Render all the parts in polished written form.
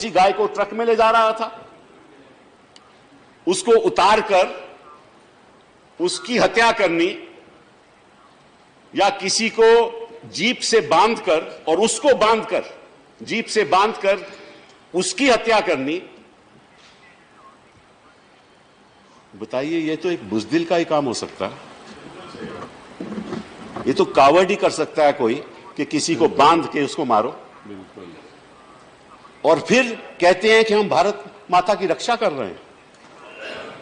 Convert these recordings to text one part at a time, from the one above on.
किसी गाय को ट्रक में ले जा रहा था, उसको उतार कर उसकी हत्या करनी या किसी को जीप से बांधकर और उसको बांधकर जीप से बांधकर उसकी हत्या करनी, बताइए ये तो एक बुज़दिल का ही काम हो सकता है। ये तो कावड़ ही कर सकता है कोई कि किसी को बांध के उसको मारो और फिर कहते हैं कि हम भारत माता की रक्षा कर रहे हैं,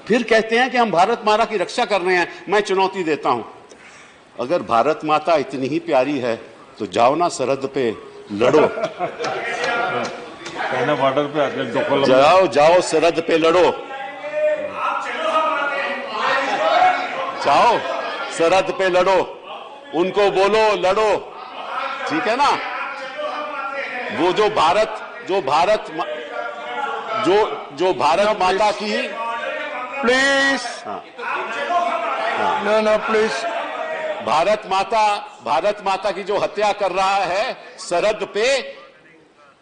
फिर कहते हैं कि हम भारत माता की रक्षा कर रहे हैं। मैं चुनौती देता हूं, अगर भारत माता इतनी ही प्यारी है तो जाओ ना सरहद पे लड़ो, बॉर्डर पे जाओ जाओ सरहद पे लड़ो, जाओ सरहद पे लड़ो, उनको बोलो लड़ो, ठीक है ना। वो जो भारत माता की, प्लीज नो प्लीज, भारत माता की जो हत्या कर रहा है सरहद पे,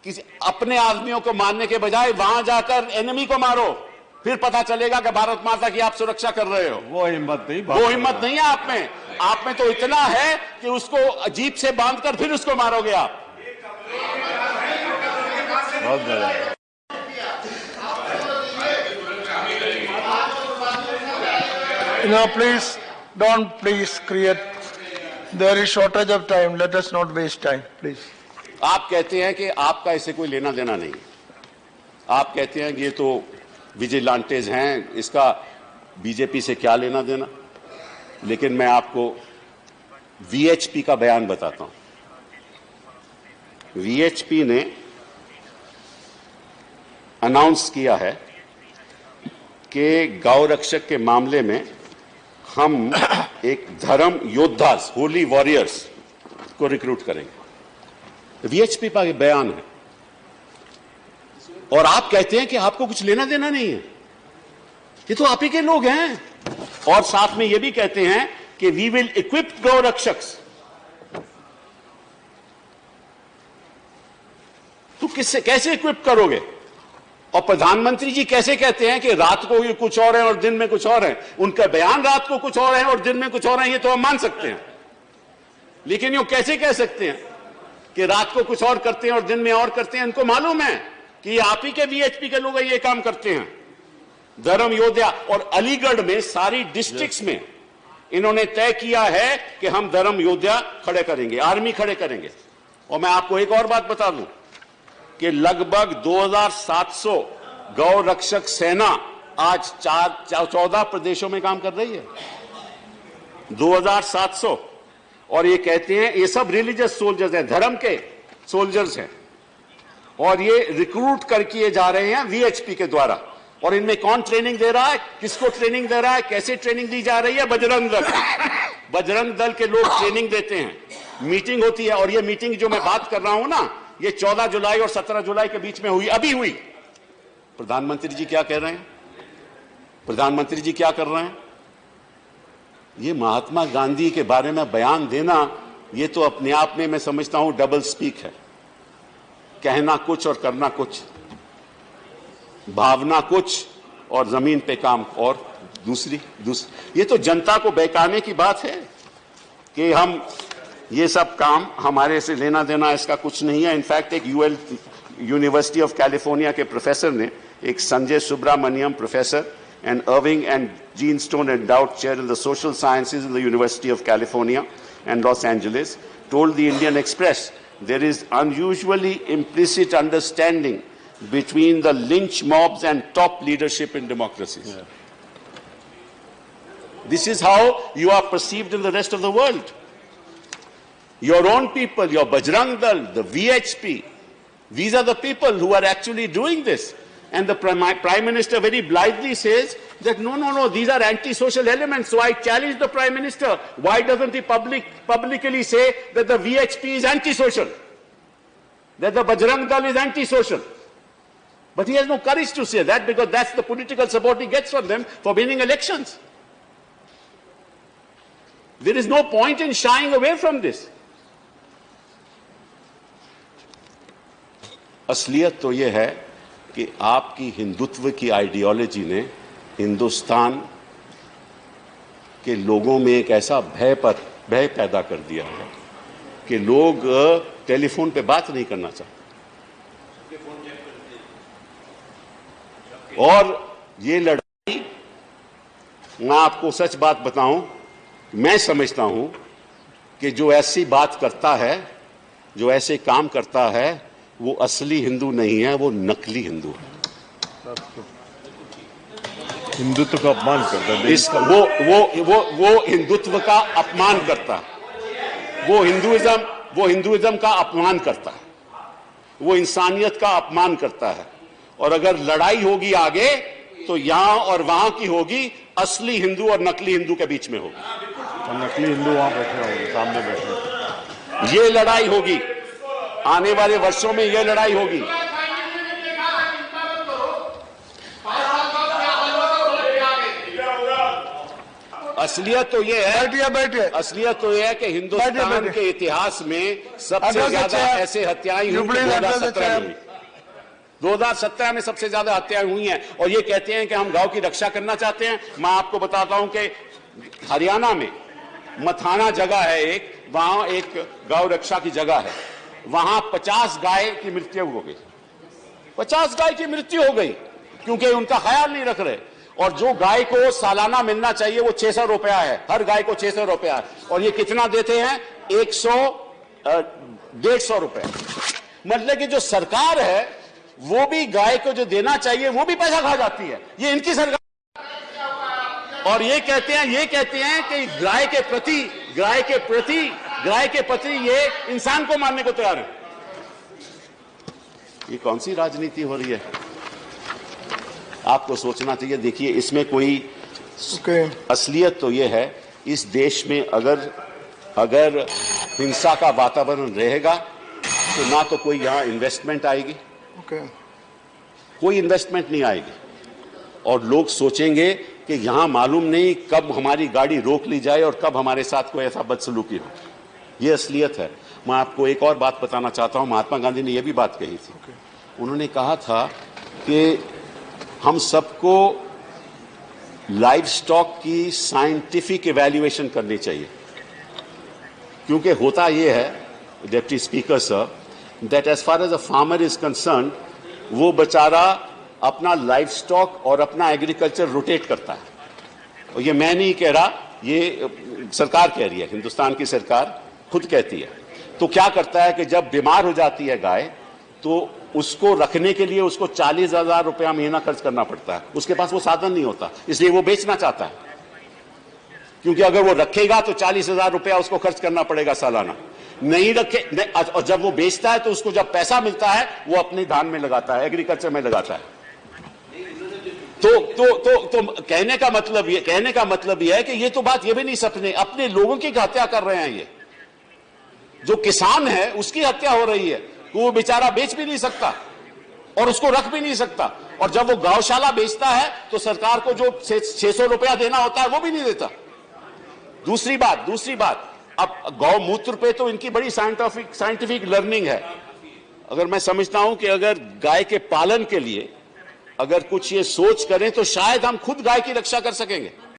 किसी अपने आदमियों को मारने के बजाय वहां जाकर एनिमी को मारो, फिर पता चलेगा कि भारत माता की आप सुरक्षा कर रहे हो। वो हिम्मत नहीं है आप में तो इतना है कि उसको जीप से बांधकर फिर उसको मारोगे आप। बहुत बढ़िया। Please don't create. There is shortage of time. Let us not waste time, please. आप कहते हैं कि आपका इससे कोई लेना देना नहीं, आप कहते हैं कि ये तो विजिलेंटेज हैं, इसका बीजेपी से क्या लेना देना। लेकिन मैं आपको वीएचपी का बयान बताता हूं। वीएचपी ने अनाउंस किया है कि गौ रक्षक के मामले में हम एक धर्म योद्धा, होली वॉरियर्स को रिक्रूट करेंगे। वीएचपी का बयान है और आप कहते हैं कि आपको कुछ लेना देना नहीं है। ये तो आप ही के लोग हैं। और साथ में ये भी कहते हैं कि वी विल इक्विप गौ रक्षक्स। तो किससे कैसे इक्विप करोगे? और प्रधानमंत्री जी कैसे कहते हैं कि रात को ये कुछ और है और दिन में कुछ और है? उनका बयान रात को कुछ और है और दिन में कुछ और है, ये तो हम मान सकते हैं। लेकिन ये कैसे कह सकते हैं कि रात को कुछ और करते हैं और दिन में और करते हैं? इनको मालूम है कि ये आप ही के वीएचपी के लोग ये काम करते हैं। धर्म योद्धा, और अलीगढ़ में सारी डिस्ट्रिक्ट्स में इन्होंने तय किया है कि हम धर्म योद्धा खड़े करेंगे, आर्मी खड़े करेंगे। और मैं आपको एक और बात बता दूं कि लगभग 2700 गौ रक्षक सेना आज 14 प्रदेशों में काम कर रही है। 2700। और ये कहते हैं ये सब रिलीजियस सोल्जर्स हैं, धर्म के सोल्जर्स हैं, और ये रिक्रूट कर किए जा रहे हैं वीएचपी के द्वारा। और इनमें कौन ट्रेनिंग दे रहा है, किसको ट्रेनिंग दे रहा है, कैसे ट्रेनिंग दी जा रही है? बजरंग दल। बजरंग दल के लोग ट्रेनिंग देते हैं। मीटिंग होती है, और ये मीटिंग जो मैं बात कर रहा हूं ना, ये 14 जुलाई और 17 जुलाई के बीच में हुई, अभी हुई। प्रधानमंत्री जी क्या कह रहे हैं? प्रधानमंत्री जी क्या कर रहे हैं? ये महात्मा गांधी के बारे में बयान देना, ये तो अपने आप में मैं समझता हूं डबल स्पीक है। कहना कुछ और करना कुछ, भावना कुछ और जमीन पे काम और दूसरी। ये तो जनता को बहकाने की बात है कि हम ये सब काम हमारे से लेना देना इसका कुछ नहीं है। इनफैक्ट एक यूनिवर्सिटी ऑफ कैलिफोर्निया के प्रोफेसर ने, एक Sanjay Subrahmanyam professor and Irving and Gene Stone endowed chair in the social sciences in the University of California and Los Angeles, told the Indian Express there is unusually implicit understanding between the lynch mobs and top leadership in democracies. Yeah. This is how you are perceived in the rest of the world. Your own people, your Bajrang Dal, the VHP, these are the people who are actually doing this. And the Prime Minister very blithely says that no, these are anti-social elements. So I challenge the Prime Minister. Why doesn't he publicly say that the VHP is anti-social? That the Bajrang Dal is anti-social? But he has no courage to say that, because that's the political support he gets from them for winning elections. There is no point in shying away from this. असलियत तो ये है कि आपकी हिंदुत्व की ideology ने हिंदुस्तान के लोगों में एक ऐसा भय पैदा कर दिया है कि लोग टेलीफोन पे बात नहीं करना चाहते। और ये लड़ाई, मैं आपको सच बात बताऊं, मैं समझता हूं कि जो ऐसी बात करता है, जो ऐसे काम करता है, वो असली हिंदू नहीं है, वो नकली हिंदू है। हिंदुत्व का अपमान करता है। इस वो हिंदुत्व का अपमान करता है, वो हिंदुइज्म का अपमान करता है, वो इंसानियत का अपमान करता है। और अगर लड़ाई होगी आगे तो यहां और वहां की होगी, असली हिंदू और नकली हिंदू के बीच में होगी। तो नकली हिंदू वहां बैठे होंगे, सामने बैठे। ये लड़ाई होगी आने वाले वर्षों में, ये लड़ाई होगी। असलियत तो ये है, बैठिए। असलियत तो ये है कि हिंदुस्तान के इतिहास में सबसे ज्यादा ऐसे हत्याएं हुई 2017 में। 2017 में सबसे ज्यादा हत्याएं हुई हैं। और ये कहते हैं कि हम गांव की रक्षा करना चाहते हैं। मैं आपको बताता हूं कि हरियाणा में मथाना जगह है एक, वहां एक गौ रक्षा की जगह है, वहां 50 गाय की मृत्यु हो गई। 50 गाय की मृत्यु हो गई क्योंकि उनका ख्याल नहीं रख रहे। और जो गाय को सालाना मिलना चाहिए वो 600 रुपया है, हर गाय को 600 रुपया है। और ये कितना देते हैं? 150 रुपए। मतलब कि जो सरकार है वो भी गाय को जो देना चाहिए वो भी पैसा खा जाती है। ये इनकी सरकार। और ये कहते हैं कि गाय के प्रति ये इंसान को मारने को तैयार है। ये कौन सी राजनीति हो रही है? आपको सोचना चाहिए। देखिए, इसमें कोई असलियत तो ये है, इस देश में अगर हिंसा का वातावरण रहेगा तो ना तो कोई यहां इन्वेस्टमेंट आएगी, कोई इन्वेस्टमेंट नहीं आएगी। और लोग सोचेंगे कि यहां मालूम नहीं कब हमारी गाड़ी रोक ली जाए और कब हमारे साथ कोई ऐसा बदसलूकी हो। यह असलियत है। मैं आपको एक और बात बताना चाहता हूं। महात्मा गांधी ने यह भी बात कही थी। उन्होंने कहा था कि हम सबको लाइव स्टॉक की साइंटिफिक इवैल्यूएशन करनी चाहिए, क्योंकि होता यह है, deputy speaker sir, that as far as a farmer is concern, वो बेचारा अपना लाइव स्टॉक और अपना एग्रीकल्चर रोटेट करता है। और ये मैं नहीं कह रहा, ये सरकार कह रही है, हिंदुस्तान की सरकार खुद कहती है। तो क्या करता है कि जब बीमार हो जाती है गाय, तो उसको रखने के लिए उसको 40,000 रुपया महीना खर्च करना पड़ता है। उसके पास वो साधन नहीं होता, इसलिए वो बेचना चाहता है, क्योंकि अगर वो रखेगा तो 40,000 रुपया उसको खर्च करना पड़ेगा सालाना। नहीं रखे, और जब वो बेचता है तो उसको जब पैसा मिलता है वो अपने धान में लगाता है, एग्रीकल्चर में लगाता है। तो कहने का मतलब ये है कि ये तो बात ये भी नहीं सपने, अपने लोगों की हत्या कर रहे हैं। ये जो किसान है उसकी हत्या हो रही है, वो बेचारा बेच भी नहीं सकता और उसको रख भी नहीं सकता। और जब वो गौशाला बेचता है तो सरकार को जो 600 रुपया देना होता है वो भी नहीं देता। दूसरी बात, अब गौमूत्र पे तो इनकी बड़ी साइंटिफिक लर्निंग है। अगर मैं समझता हूं कि अगर गाय के पालन के लिए अगर कुछ ये सोच करें तो शायद हम खुद गाय की रक्षा कर सकेंगे।